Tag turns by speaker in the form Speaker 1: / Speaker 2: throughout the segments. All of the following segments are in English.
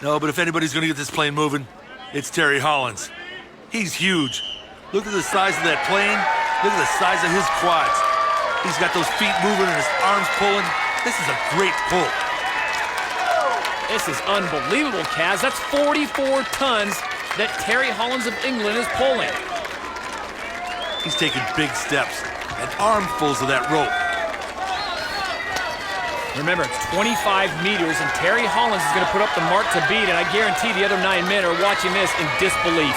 Speaker 1: No, but if anybody's going to get this plane moving, it's Terry Hollins. He's huge. Look at the size of that plane. Look at the size of his quads. He's got those feet moving and his arms pulling. This is a great pull.
Speaker 2: This is unbelievable, Kaz. That's 44 tons that Terry Hollins of England is pulling.
Speaker 1: He's taking big steps and armfuls of that rope.
Speaker 2: Remember, it's 25 meters, and Terry Hollins is going to put up the mark to beat, and I guarantee the other 9 men are watching this in disbelief.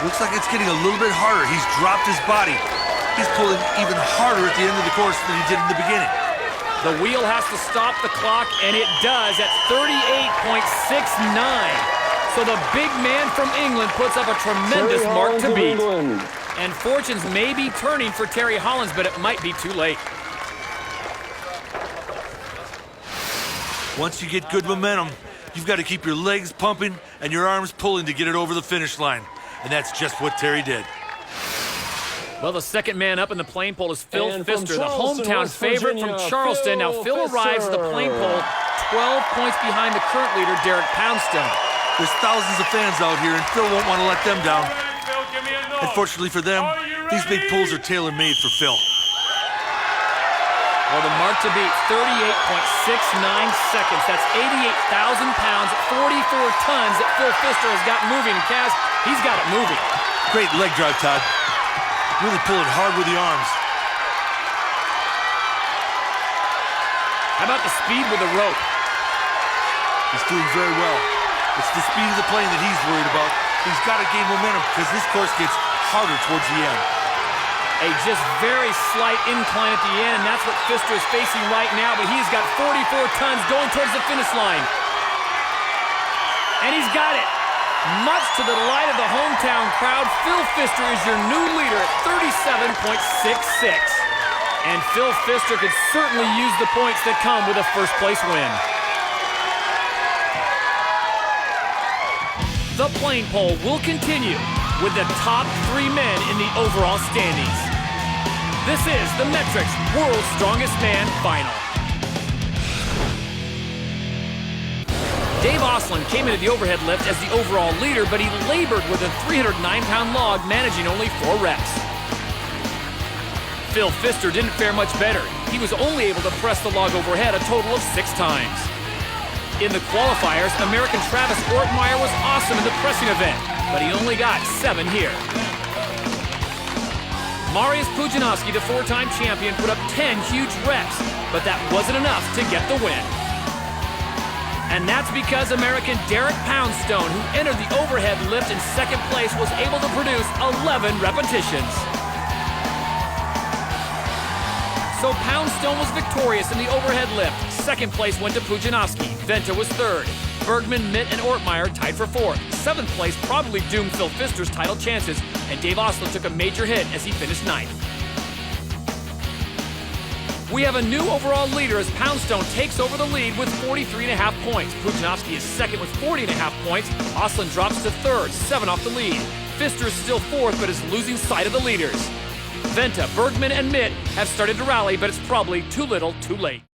Speaker 1: Looks like it's getting a little bit harder. He's dropped his body. He's pulling even harder at the end of the course than he did in the beginning.
Speaker 2: The wheel has to stop the clock, and it does at 38.69. So the big man from England puts up a tremendous mark to beat. And fortunes may be turning for Terry Hollins, but it might be too late.
Speaker 1: Once you get good momentum, you've got to keep your legs pumping and your arms pulling to get it over the finish line. And that's just what Terry did.
Speaker 2: Well, the second man up in the plane pole is Phil Pfister, the hometown favorite from Charleston. Now, Phil arrives at the plane pole 12 points behind the current leader, Derek Poundstone.
Speaker 1: There's thousands of fans out here, and Phil won't want to let them down. Unfortunately for them, these big pulls are tailor-made for Phil.
Speaker 2: Well, the mark to beat, 38.69 seconds. That's 88,000 pounds, 44 tons that Phil Pfister has got moving. And Kaz, he's got it moving.
Speaker 1: Great leg drive, Todd. Really pulling hard with the arms.
Speaker 2: How about the speed with the rope?
Speaker 1: He's doing very well. It's the speed of the plane that he's worried about. He's got to gain momentum because this course gets harder towards the end.
Speaker 2: A just very slight incline at the end, and that's what Pfister is facing right now, but he's got 44 tons going towards the finish line. And he's got it. Much to the delight of the hometown crowd, Phil Pfister is your new leader at 37.66. And Phil Pfister could certainly use the points that come with a first-place win. The plane pole will continue with the top 3 men in the overall standings. This is the Metrics World's Strongest Man Final. Dave Oslin came into the overhead lift as the overall leader, but he labored with a 309-pound log, managing only 4 reps. Phil Pfister didn't fare much better. He was only able to press the log overhead a total of 6 times. In the qualifiers, American Travis Ortmeyer was awesome in the pressing event, but he only got 7 here. Mariusz Pudzianowski, the 4-time champion, put up 10 huge reps, but that wasn't enough to get the win. And that's because American Derek Poundstone, who entered the overhead lift in 2nd place, was able to produce 11 repetitions. So Poundstone was victorious in the overhead lift. 2nd place went to Pudzianowski. Venta was 3rd. Bergman, Mitt, and Ortmeyer tied for 4th. 7th place probably doomed Phil Pfister's title chances, and Dave Oslin took a major hit as he finished 9th. We have a new overall leader as Poundstone takes over the lead with 43.5 points. Pudzianowski is 2nd with 40.5 points. Oslin drops to 3rd, 7 off the lead. Pfister is still 4th, but is losing sight of the leaders. Venta, Bergman, and Mitt have started to rally, but it's probably too little, too late.